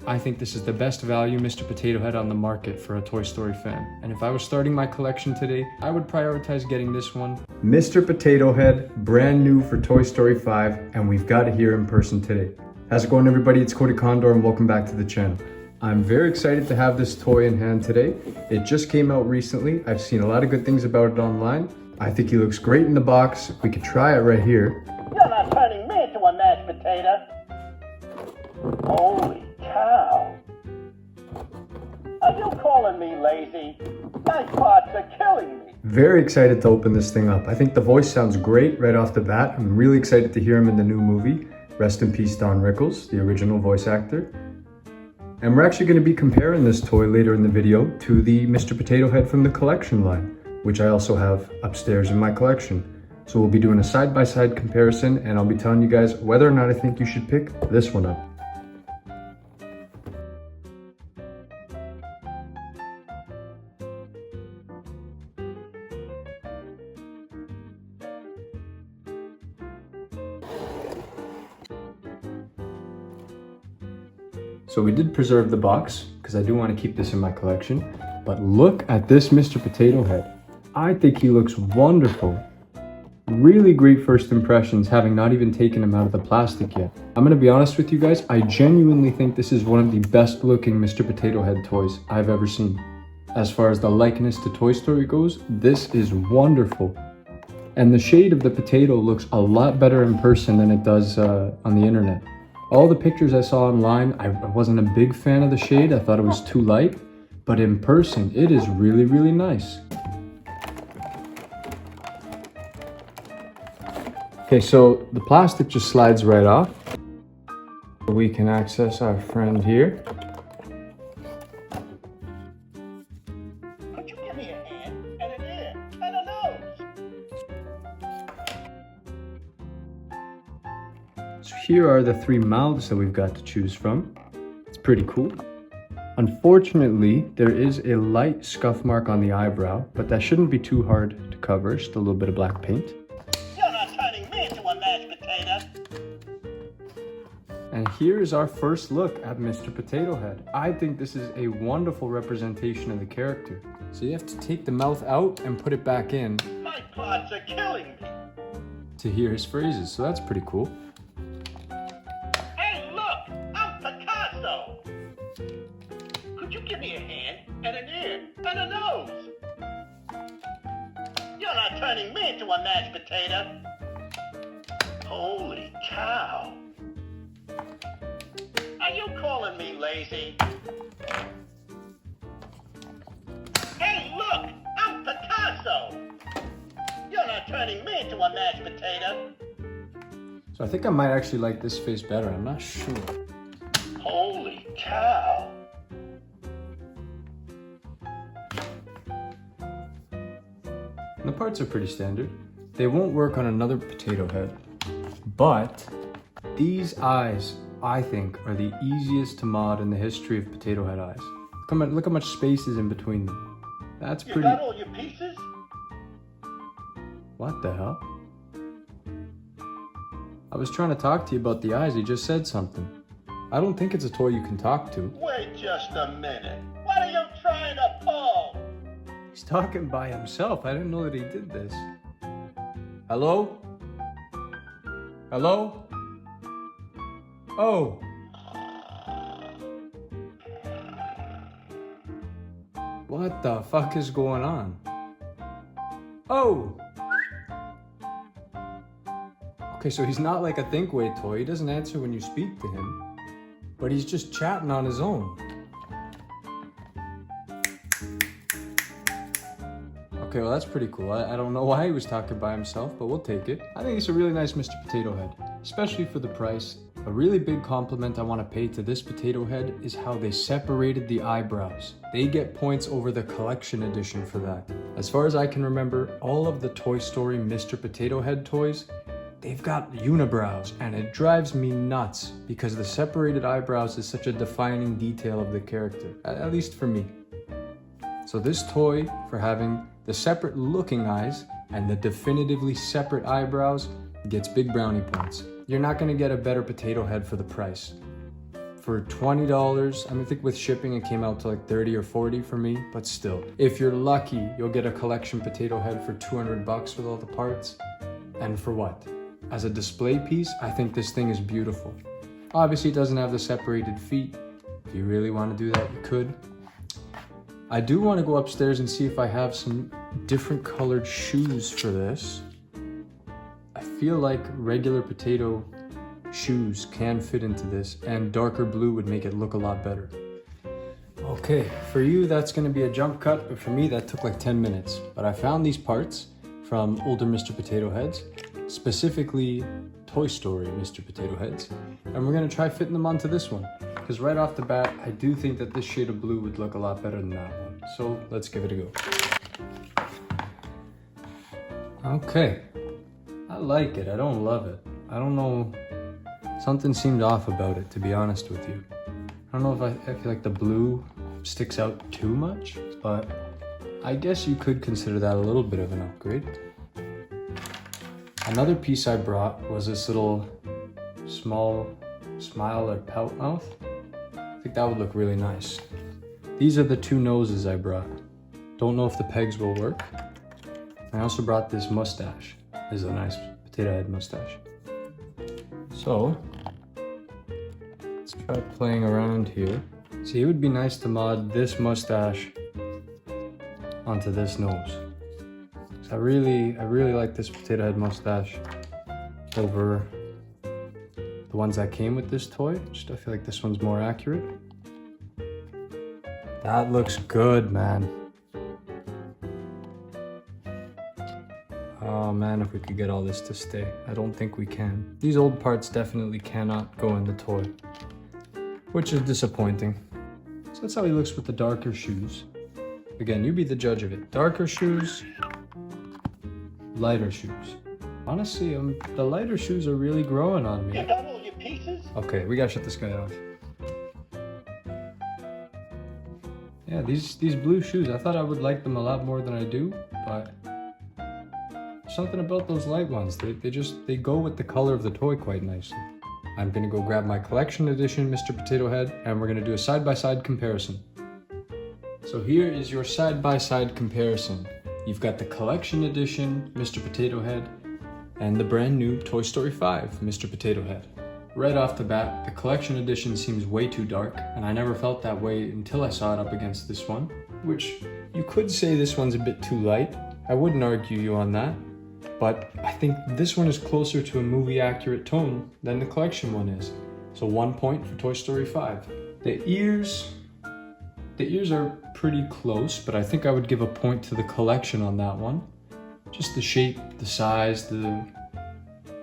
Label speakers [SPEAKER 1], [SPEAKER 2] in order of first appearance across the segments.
[SPEAKER 1] I think this is the best value Mr. Potato Head on the market for a Toy Story fan. And if I was starting my collection today, I would prioritize getting this one. Mr. Potato Head, brand new for Toy Story 5, and we've got it here in person today. How's it going, everybody? It's Cody Condor and welcome back to the channel. I'm very excited to have this toy in hand today. It just came out recently. I've seen a lot of good things about it online. I think he looks great in the box. We could try it right here.
[SPEAKER 2] You're not turning me into a mashed potato. Holy cow. Are you calling me lazy? My parts are killing me.
[SPEAKER 1] Very excited to open this thing up. I think the voice sounds great right off the bat. I'm really excited to hear him in the new movie. Rest in peace, Don Rickles, the original voice actor. And we're actually going to be comparing this toy later in the video to the Mr. Potato Head from the collection line, which I also have upstairs in my collection. So we'll be doing a side-by-side comparison, and I'll be telling you guys whether or not I think you should pick this one up. So we did preserve the box because I do want to keep this in my collection, but look at this Mr. Potato Head. I think he looks wonderful. Really great first impressions, having not even taken him out of the plastic yet. I'm going to be honest with you guys, I genuinely think this is one of the best looking Mr. Potato Head toys I've ever seen. As far as the likeness to Toy Story goes, this is wonderful. And the shade of the potato looks a lot better in person than it does on the internet. All the pictures I saw online, I wasn't a big fan of the shade. I thought it was too light, but in person, it is really, really nice. Okay, so the plastic just slides right off. We can access our friend here.
[SPEAKER 2] Could you give me a hand and an ear and a nose?
[SPEAKER 1] So here are the 3 mouths that we've got to choose from. It's pretty cool. Unfortunately, there is a light scuff mark on the eyebrow, but that shouldn't be too hard to cover. Just a little bit of black paint.
[SPEAKER 2] You're not turning me into a mashed potato.
[SPEAKER 1] And here's our first look at Mr. Potato Head. I think this is a wonderful representation of the character. So you have to take the mouth out and put it back in
[SPEAKER 2] My parts are killing me.
[SPEAKER 1] to hear his phrases. So that's pretty cool.
[SPEAKER 2] Hey, look! I'm Picasso! Could you give me a hand and an ear and a nose? You're not turning me into a mashed potato. Holy cow. Are you calling me lazy? Hey, look! I'm Picasso! You're not turning me into a mashed potato.
[SPEAKER 1] So I think I might actually like this face better. I'm not sure.
[SPEAKER 2] Holy cow.
[SPEAKER 1] The parts are pretty standard. They won't work on another potato head, but these eyes, I think, are the easiest to mod in the history of potato head eyes. Look how much space is in between them. That's
[SPEAKER 2] You
[SPEAKER 1] pretty...
[SPEAKER 2] got all your pieces?
[SPEAKER 1] What the hell? I was trying to talk to you about the eyes. You just said something. I don't think it's a toy you can talk to.
[SPEAKER 2] Wait just a minute. What are you trying to pull?
[SPEAKER 1] He's talking by himself. I didn't know that he did this. Hello? Hello? Oh. What the fuck is going on? Oh! Okay, so he's not like a Thinkway toy. He doesn't answer when you speak to him. But he's just chatting on his own. Okay, well that's pretty cool. I don't know why he was talking by himself, but we'll take it. I think it's a really nice Mr. Potato Head, especially for the price. A really big compliment I want to pay to this potato head is how they separated the eyebrows. They get points over the collection edition for that. As far as I can remember, all of the Toy Story Mr. Potato Head toys, they've got unibrows, and it drives me nuts because the separated eyebrows is such a defining detail of the character, at least for me. So this toy, for having the separate looking eyes and the definitively separate eyebrows, gets big brownie points. You're not going to get a better potato head for the price. for $20. I mean, I think with shipping it came out to like 30 or 40 for me, but still. If you're lucky, you'll get a collection potato head for 200 bucks with all the parts. And for what? As a display piece, I think this thing is beautiful. Obviously, it doesn't have the separated feet. If you really want to do that, you could. I do want to go upstairs and see if I have some different colored shoes for this. I feel like regular potato shoes can fit into this, and darker blue would make it look a lot better. Okay, for you that's going to be a jump cut, but for me that took like 10 minutes. But I found these parts from older Mr. Potato Heads, specifically Toy Story Mr. Potato Heads, and we're going to try fitting them onto this one, because right off the bat I do think that this shade of blue would look a lot better than that one. So let's give it a go. Okay, I like it. I don't love it. I don't know, something seemed off about it, to be honest with you. I don't know if I feel like the blue sticks out too much, but I guess you could consider that a little bit of an upgrade. Another piece I brought was this little small smile or pout mouth. I think that would look really nice. These are the two noses I brought. Don't know if the pegs will work. I also brought this mustache. This is a nice potato head mustache. So, let's try playing around here. See, it would be nice to mod this mustache onto this nose. So I really like this potato head mustache over the ones that came with this toy. Just I feel like this one's more accurate. That looks good, man. Oh man, if we could get all this to stay. I don't think we can. These old parts definitely cannot go in the toy, which is disappointing. So that's how he looks with the darker shoes. Again, you be the judge of it. Darker shoes, lighter shoes. Honestly, the lighter shoes are really growing on me.
[SPEAKER 2] You got all your pieces?
[SPEAKER 1] Okay, we gotta shut this guy off. Yeah, these blue shoes, I thought I would like them a lot more than I do, but something about those light ones, they go with the color of the toy quite nicely. I'm gonna go grab my collection edition Mr. Potato Head, and we're gonna do a side-by-side comparison. So here is your side-by-side comparison. You've got the collection edition Mr. Potato Head and the brand new Toy Story 5 Mr. Potato Head. Right off the bat, the collection edition seems way too dark, and I never felt that way until I saw it up against this one, which you could say this one's a bit too light. I wouldn't argue you on that, but I think this one is closer to a movie accurate tone than the collection one is. So 1 point for Toy Story 5. The ears are pretty close, but I think I would give a point to the collection on that one. Just the shape, the size, the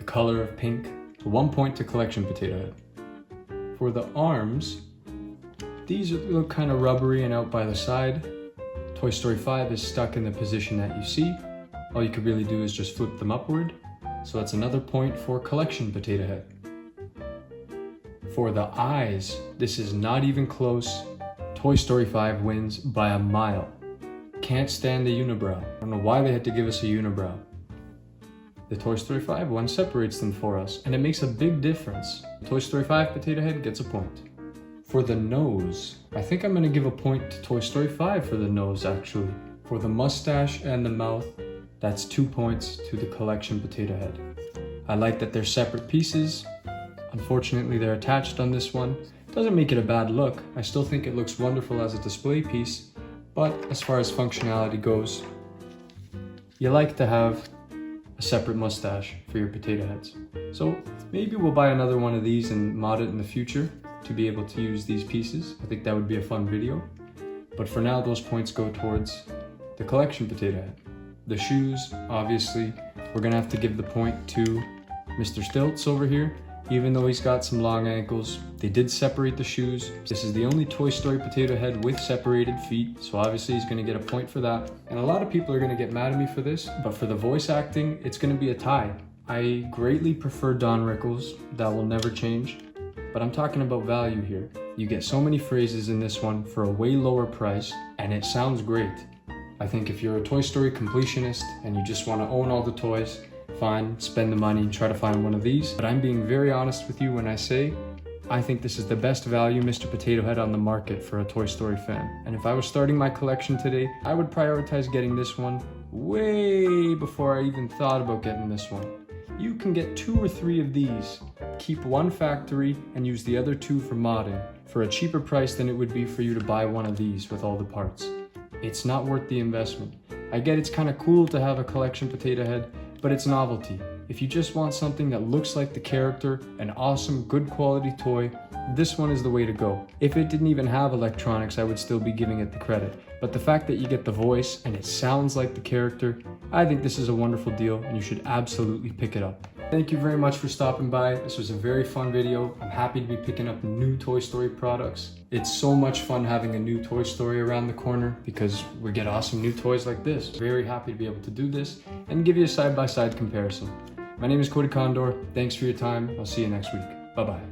[SPEAKER 1] color of pink. So 1 point to collection potato head. For the arms, these look kind of rubbery and out by the side. Toy Story 5 is stuck in the position that you see. All you could really do is just flip them upward. So that's another point for collection potato head. For the eyes, this is not even close. Toy Story 5 wins by a mile. Can't stand the unibrow. I don't know why they had to give us a unibrow. The Toy Story 5 one separates them for us, and it makes a big difference. Toy Story 5 potato head gets a point. For the nose, I think I'm gonna give a point to Toy Story 5 for the nose actually. For the mustache and the mouth, that's 2 points to the collection potato head. I like that they're separate pieces. Unfortunately, they're attached on this one. Doesn't make it a bad look. I still think it looks wonderful as a display piece, but as far as functionality goes, you like to have a separate mustache for your potato heads. So maybe we'll buy another one of these and mod it in the future to be able to use these pieces. I think that would be a fun video. But for now, those points go towards the collection potato head. The shoes, obviously, we're gonna have to give the point to Mr. Stilts over here. Even though he's got some long ankles, they did separate the shoes. This is the only Toy Story potato head with separated feet, so obviously he's gonna get a point for that. And a lot of people are gonna get mad at me for this, but for the voice acting, it's gonna be a tie. I greatly prefer Don Rickles, that will never change, but I'm talking about value here. You get so many phrases in this one for a way lower price, and it sounds great. I think if you're a Toy Story completionist and you just wanna own all the toys, fine, spend the money and try to find one of these. But I'm being very honest with you when I say I think this is the best value Mr. Potato Head on the market for a Toy Story fan. And if I was starting my collection today, I would prioritize getting this one way before I even thought about getting this one. You can get 2 or 3 of these, keep one factory and use the other 2 for modding for a cheaper price than it would be for you to buy one of these with all the parts. It's not worth the investment. I get it's kind of cool to have a collection Potato Head, but it's novelty. If you just want something that looks like the character, an awesome, good quality toy, this one is the way to go. If it didn't even have electronics, I would still be giving it the credit. But the fact that you get the voice and it sounds like the character, I think this is a wonderful deal and you should absolutely pick it up. Thank you very much for stopping by. This was a very fun video. I'm happy to be picking up new Toy Story products. It's so much fun having a new Toy Story around the corner because we get awesome new toys like this. Very happy to be able to do this and give you a side-by-side comparison. My name is Cody Condor. Thanks for your time. I'll see you next week. Bye-bye.